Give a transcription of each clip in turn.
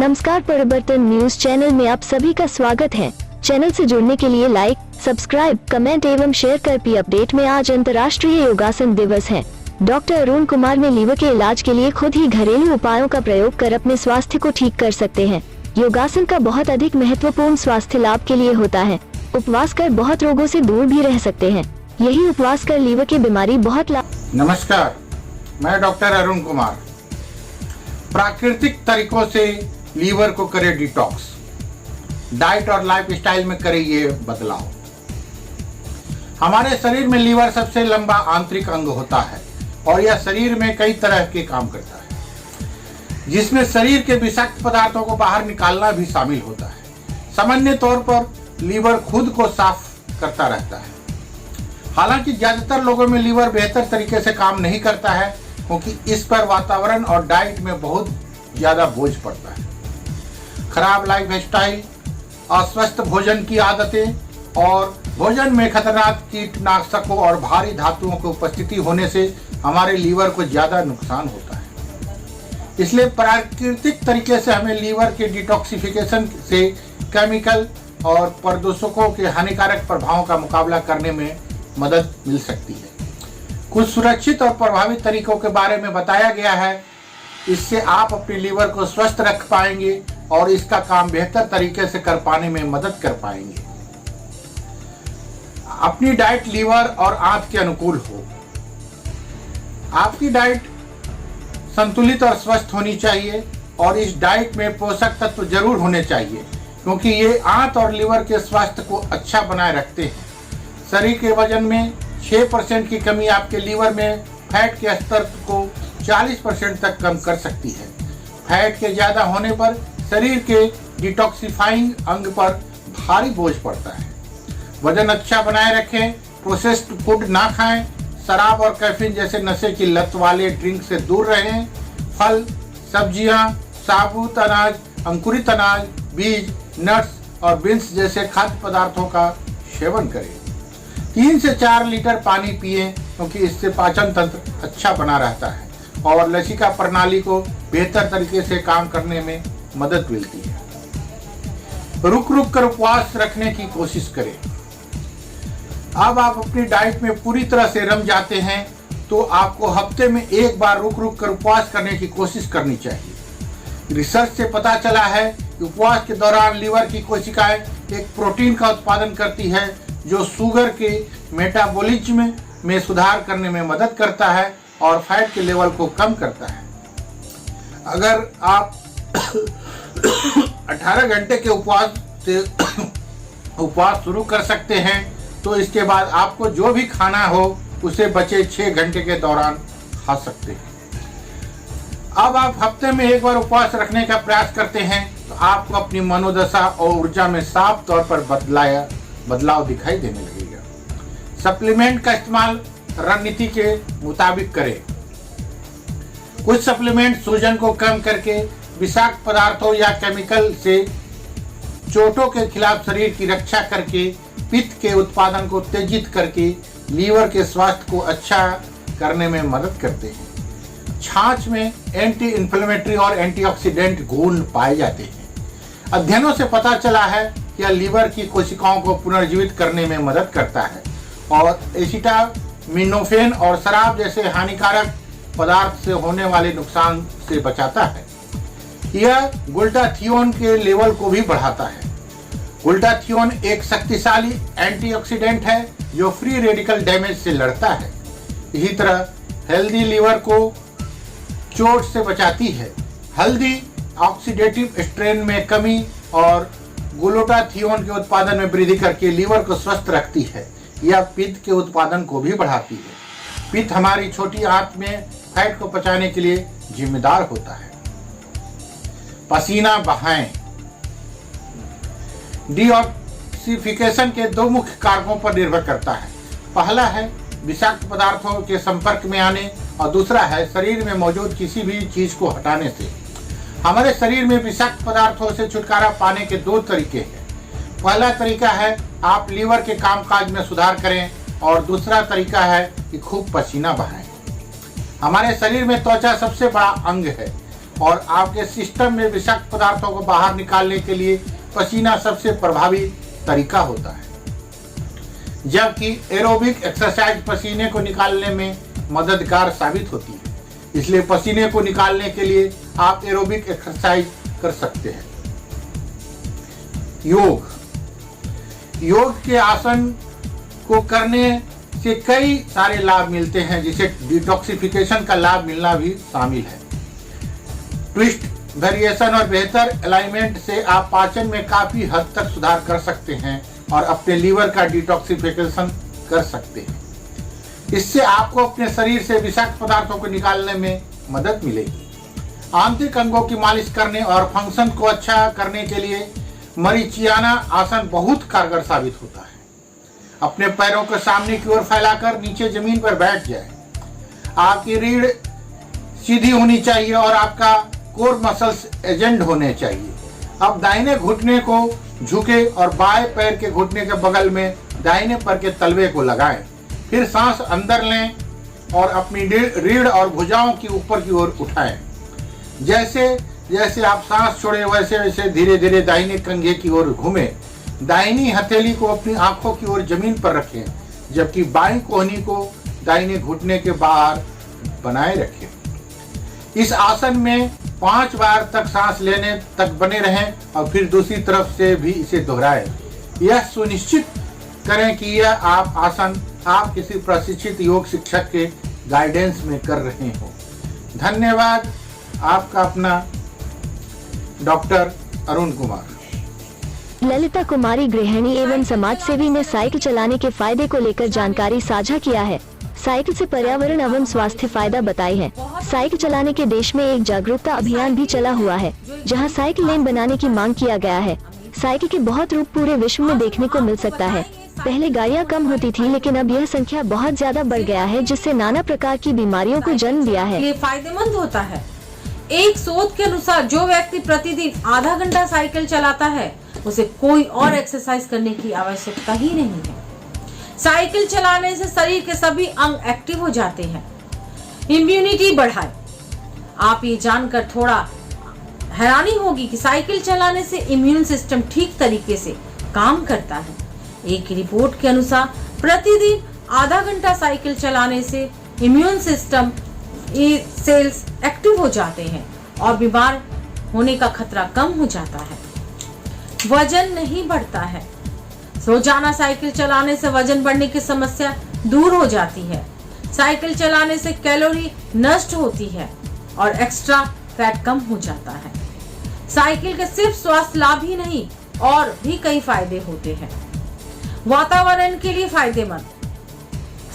नमस्कार, परिवर्तन news channel में आप सभी का स्वागत है। चैनल से जुड़ने के लिए लाइक, सब्सक्राइब, कमेंट एवं शेयर कर पी अपडेट में। आज अंतर्राष्ट्रीय योगासन दिवस है। डॉक्टर अरुण कुमार ने लीवर के इलाज के लिए खुद ही घरेलू उपायों का प्रयोग कर अपने स्वास्थ्य को ठीक कर सकते हैं। योगासन का बहुत अधिक महत्वपूर्ण स्वास्थ्य लाभ के लिए होता है। उपवास कर बहुत रोगों से दूर भी रह सकते हैं। यही उपवास कर लीवर की बीमारी बहुत नमस्कार, मैं डॉक्टर अरुण कुमार। प्राकृतिक तरीकों से लीवर को करें डिटॉक्स, डाइट और लाइफस्टाइल में करें ये बदलाव। हमारे शरीर में लीवर सबसे लंबा आंतरिक अंग होता है और यह शरीर में कई तरह के काम करता है, जिसमें शरीर के विषाक्त पदार्थों को बाहर निकालना भी शामिल होता है। सामान्य तौर पर लीवर खुद को साफ करता रहता है। हालांकि ज्यादातर लोगों में लीवर बेहतर तरीके से काम नहीं करता है, क्योंकि इस पर वातावरण और डाइट में बहुत ज्यादा बोझ पड़ता है। खराब लाइफस्टाइल, अस्वस्थ भोजन की आदतें और भोजन में खतरनाक कीटनाशकों और भारी धातुओं की उपस्थिति होने से हमारे लीवर को ज्यादा नुकसान होता है। इसलिए प्राकृतिक तरीके से हमें लीवर के डिटॉक्सिफिकेशन से केमिकल और प्रदूषकों के हानिकारक प्रभावों का मुकाबला करने में मदद मिल सकती है। कुछ सुरक्षित और प्रभावी तरीकों के बारे में बताया गया है। इससे आप अपने लीवर को स्वस्थ रख पाएंगे और इसका काम बेहतर तरीके से कर पाने में मदद कर पाएंगे। अपनी डाइट लीवर और आंत के अनुकूल हो। आपकी डाइट संतुलित और स्वस्थ होनी चाहिए और इस डाइट में पोषक तत्व जरूर होने चाहिए, क्योंकि ये आंत और लीवर के स्वास्थ्य को अच्छा बनाए रखते हैं। शरीर के वजन में 6% की कमी आपके लीवर में फैट के स्तर को 40% तक कम कर सकती है। फैट के ज़्यादा होने पर शरीर के डिटॉक्सिफाइंग अंग पर भारी बोझ पड़ता है। वजन अच्छा बनाए रखें, प्रोसेस्ड फूड ना खाएं, शराब और कैफीन जैसे नशे की लत वाले ड्रिंक से दूर रहें। फल, सब्जियां, साबुत अनाज, अंकुरित अनाज, बीज, नट्स और बीन्स जैसे खाद्य पदार्थों का सेवन करें। 3 से 4 लीटर पानी पिएं, क्योंकि इससे पाचन तंत्र अच्छा बना रहता है और लसिका प्रणाली को बेहतर तरीके से काम करने में मदद मिलती है। रुक रुक कर उपवास रखने की कोशिश करें। अब आप अपनी डाइट में पूरी तरह से रम जाते हैं तो आपको हफ्ते में एक बार रुक रुक कर उपवास करने की कोशिश करनी चाहिए। रिसर्च से पता चला है कि उपवास के दौरान लीवर की कोशिकाएं एक प्रोटीन का उत्पादन करती है, जो शुगर के मेटाबॉलिज्म में सुधार करने में मदद करता है और फैट के लेवल को कम करता है। अगर आप 18 घंटे के उपवास शुरू कर सकते हैं तो इसके बाद आपको जो भी खाना हो उसे बचे 6 घंटे के दौरान खा सकते हैं। अब आप हफ्ते में एक बार उपवास रखने का प्रयास करते हैं तो आपको अपनी मनोदशा और ऊर्जा में साफ तौर पर बदलाव दिखाई देने लगेगा। सप्लीमेंट का इस्तेमाल रणनीति के मुताबिक करें। कुछ सप्लीमेंट सूजन को कम करके विषाक्त पदार्थों या केमिकल से चोटों के खिलाफ शरीर की रक्षा करके पित्त के उत्पादन को उत्तेजित करके लीवर के स्वास्थ्य को अच्छा करने में मदद करते हैं। छाछ में एंटी इन्फ्लेमेटरी और एंटीऑक्सीडेंट गुण पाए जाते हैं। अध्ययनों से पता चला है कि यह लीवर की कोशिकाओं को पुनर्जीवित करने में मदद करता है और एसिटामिनोफेन और शराब जैसे हानिकारक पदार्थ से होने वाले नुकसान से बचाता है। यह ग्लूटाथियोन के लेवल को भी बढ़ाता है। ग्लूटाथियोन एक शक्तिशाली एंटीऑक्सीडेंट है जो फ्री रेडिकल डैमेज से लड़ता है। इसी तरह हेल्दी लीवर को चोट से बचाती है। हल्दी ऑक्सीडेटिव स्ट्रेन में कमी और ग्लूटाथियोन के उत्पादन में वृद्धि करके लीवर को स्वस्थ रखती है। यह पित्त के उत्पादन को भी बढ़ाती है। पित्त हमारी छोटी आंत में फैट को पचाने के लिए जिम्मेदार होता है। पसीना बहाएं। डिटॉक्सिफिकेशन के 2 मुख्य कारकों पर निर्भर करता है। पहला है विषाक्त पदार्थों के संपर्क में आने और दूसरा है शरीर में मौजूद किसी भी चीज को हटाने से। हमारे शरीर में विषाक्त पदार्थों से छुटकारा पाने के 2 तरीके हैं। पहला तरीका है आप लीवर के कामकाज में सुधार करें और दूसरा तरीका है कि खूब पसीना बहाएं। हमारे शरीर में त्वचा सबसे बड़ा अंग है और आपके सिस्टम में विषाक्त पदार्थों को बाहर निकालने के लिए पसीना सबसे प्रभावी तरीका होता है, जबकि एरोबिक एक्सरसाइज पसीने को निकालने में मददगार साबित होती है। इसलिए पसीने को निकालने के लिए आप एरोबिक एक्सरसाइज कर सकते हैं। योग के आसन को करने से कई सारे लाभ मिलते हैं, जिसे डिटॉक्सिफिकेशन का लाभ मिलना भी शामिल है। ट्विस्ट, वेरिएशन और बेहतर अलाइनमेंट से आप पाचन में काफी हद तक सुधार कर सकते हैं और अपने लीवर का डिटॉक्सिफिकेशन कर सकते हैं। इससे आपको अपने शरीर से विषाक्त पदार्थों को निकालने में मदद मिलेगी। आंतरिक अंगों की मालिश करने और फंक्शन को अच्छा करने के लिए मरीचियाना आसन बहुत कारगर साबित होता है। अपने पैरों को सामने की ओर फैलाकर नीचे जमीन पर बैठ जाए। आपकी रीढ़ सीधी होनी चाहिए और आपका कोर मसल्स एजेंड होने चाहिए। अब दाहिने घुटने को झुके और बाएं पैर के घुटने के बगल में दाहिने पैर के तलवे को लगाएं। फिर सांस अंदर लें और अपनी रीढ़ और भुजाओं की ऊपर की ओर उठाएं। जैसे जैसे आप सांस छोड़े वैसे वैसे धीरे धीरे दाहिने कंधे की ओर घूमें। दाहिनी हथेली को अपनी आंखों की ओर जमीन पर रखें, जबकि बाईं कोहनी को दाहिने घुटने के बाहर बनाए रखें। इस आसन में 5 बार तक सांस लेने तक बने रहें और फिर दूसरी तरफ से भी इसे दोहराएं। यह सुनिश्चित करें कि यह आसन आप किसी प्रशिक्षित योग शिक्षक के गाइडेंस में कर रहे हो। धन्यवाद। आपका अपना डॉक्टर अरुण कुमार। ललिता कुमारी गृहिणी एवं समाज सेवी ने साइकिल चलाने के फायदे को लेकर जानकारी साझा किया है। साइकिल से पर्यावरण एवं स्वास्थ्य फायदा बताई है। साइकिल चलाने के देश में एक जागरूकता अभियान भी चला हुआ है, जहां साइकिल लेन बनाने की मांग किया गया है। साइकिल के बहुत रूप पूरे विश्व में देखने को मिल सकता है। पहले गाड़ियां कम होती थी, लेकिन अब यह संख्या बहुत ज्यादा बढ़ गया है, जिससे नाना प्रकार की बीमारियों को जन्म दिया है। ये फायदेमंद होता है। एक शोध के अनुसार जो व्यक्ति प्रतिदिन आधा घंटा साइकिल चलाता है, उसे कोई और एक्सरसाइज करने की आवश्यकता ही नहीं है। साइकिल चलाने से शरीर के सभी अंग एक्टिव हो जाते हैं। इम्यूनिटी बढ़ाए। आप ये जानकर थोड़ा हैरानी होगी कि साइकिल चलाने से इम्यून सिस्टम ठीक तरीके से काम करता है। एक रिपोर्ट के अनुसार प्रतिदिन आधा घंटा साइकिल चलाने से इम्यून सिस्टम सेल्स एक्टिव हो जाते हैं और बीमार होने का खतरा कम हो जाता है। वजन नहीं बढ़ता है। रोजाना साइकिल चलाने से वजन बढ़ने की समस्या दूर हो जाती है। साइकिल चलाने से कैलोरी नष्ट होती है और एक्स्ट्रा फैट कम हो जाता है। साइकिल के सिर्फ स्वास्थ्य लाभ ही नहीं, और भी कई फायदे होते हैं। वातावरण के लिए फायदेमंद।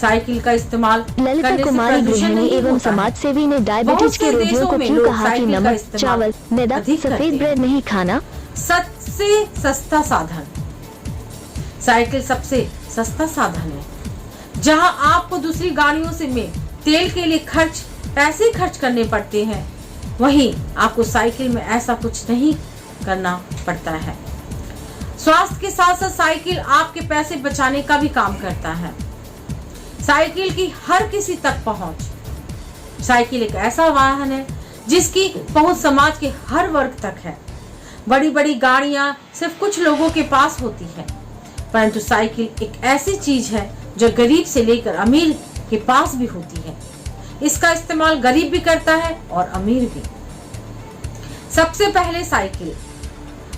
साइकिल का इस्तेमाल ललिता कुमारी गृहिणी एवं समाज सेवी ने डायबिटीज के रोगियों को क्यों कहा कि नमक, चावल, मैदा, सफेद ब्रेड नहीं खाना। सबसे सस्ता साधन। साइकिल सबसे सस्ता साधन है। जहां आपको दूसरी गाड़ियों से में तेल के लिए पैसे खर्च करने पड़ते हैं, वहीं आपको साइकिल में ऐसा कुछ नहीं करना पड़ता है। स्वास्थ्य के साथ साथ साइकिल आपके पैसे बचाने का भी काम करता है। साइकिल की हर किसी तक पहुंच। साइकिल एक ऐसा वाहन है जिसकी पहुंच समाज के हर वर्ग तक है। बड़ी बड़ी गाड़ियां सिर्फ कुछ लोगों के पास होती है, परंतु साइकिल एक ऐसी चीज है जो गरीब से लेकर अमीर के पास भी होती है। इसका इस्तेमाल गरीब भी करता है और अमीर भी। सबसे पहले साइकिल।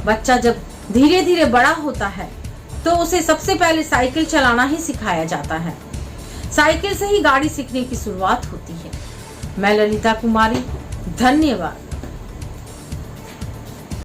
बच्चा जब धीरे धीरे बड़ा होता है तो उसे सबसे पहले साइकिल चलाना ही सिखाया जाता है। साइकिल से ही गाड़ी सीखने की शुरुआत होती है। मैं ललिता कुमारी, धन्यवाद।